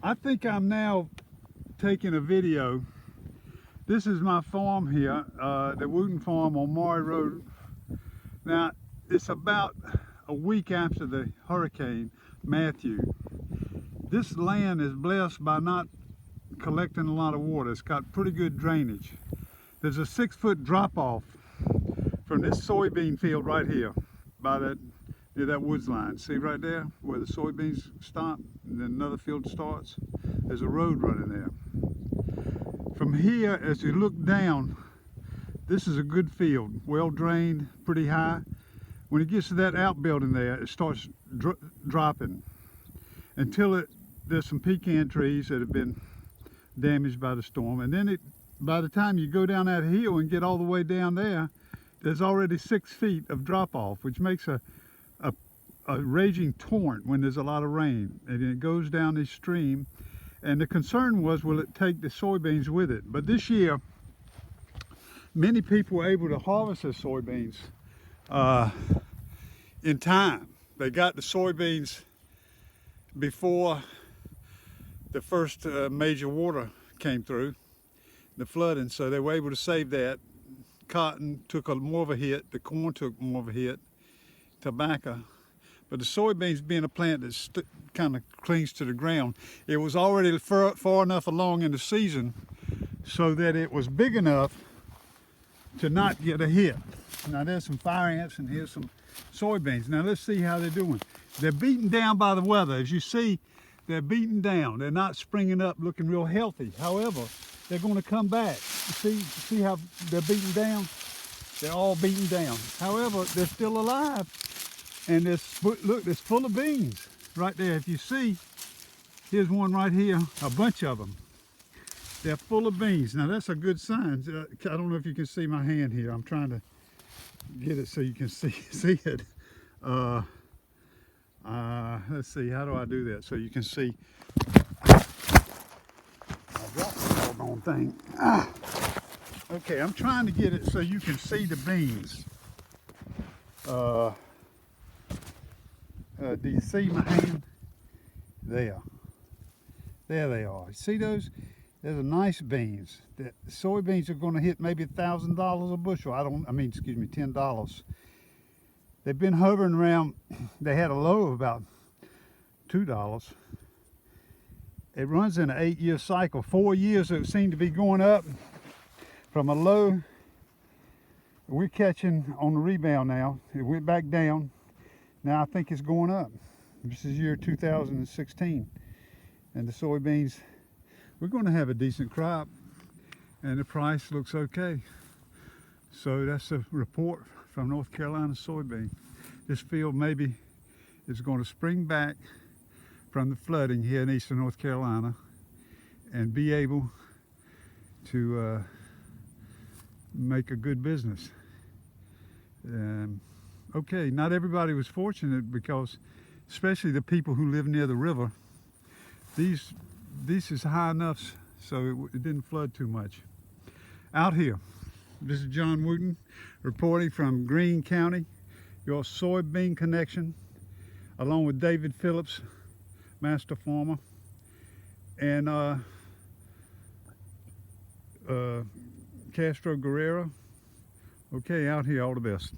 I think I'm now taking a video. This is my farm here, the Wooten Farm on Maury Road. Now, it's about a week after the Hurricane Matthew. This land is blessed by not collecting a lot of water. It's got pretty good drainage. There's a 6-foot drop off from this soybean field right here by that, near that woods line. See right there where the soybeans stop and then another field starts? There's a road running there. From here, as you look down, this is a good field, well drained, pretty high. When it gets to that outbuilding there, it starts dropping until there's some pecan trees that have been damaged by the storm. And then by the time you go down that hill and get all the way down there, there's already 6 feet of drop off, which makes a raging torrent when there's a lot of rain. And it goes down this stream. And the concern was, will it take the soybeans with it? But this year, many people were able to harvest their soybeans in time. They got the soybeans before the first major water came through, the flooding, so they were able to save that. Cotton took more of a hit, the corn took more of a hit, tobacco. But the soybeans, being a plant that kind of clings to the ground, it was already far enough along in the season so that it was big enough to not get a hit. Now there's some fire ants and here's some soybeans. Now let's see how they're doing. They're beaten down by the weather. As you see, they're beaten down. They're not springing up looking real healthy. However, they're going to come back. See how they're beaten down? They're all beaten down. However, they're still alive. And look, it's full of beans right there. If you see, here's one right here, a bunch of them. They're full of beans. Now that's a good sign. I don't know if you can see my hand here. I'm trying to get it so you can see it. Let's see, how do I do that so you can see? I dropped the doggone thing. Okay, I'm trying to get it so you can see the beans. Do you see my hand? There they are. See those? Those are nice beans. The soybeans are going to hit maybe $1,000 a bushel. Excuse me, $10. They've been hovering around. They had a low of about $2. It runs in an 8-year cycle. 4 years it seemed to be going up from a low. We're catching on the rebound now. It went back down. Now I think it's going up. This is year 2016. And the soybeans, we're going to have a decent crop. And the price looks okay. So that's a report from North Carolina soybean. This field maybe is going to spring back from the flooding here in eastern North Carolina and be able to make a good business. Okay, not everybody was fortunate because, especially the people who live near the river, this is high enough so it didn't flood too much. Out here, this is John Wooten reporting from Greene County, your soybean connection, along with David Phillips, master farmer, and Castro Guerrero. Okay, out here, all the best.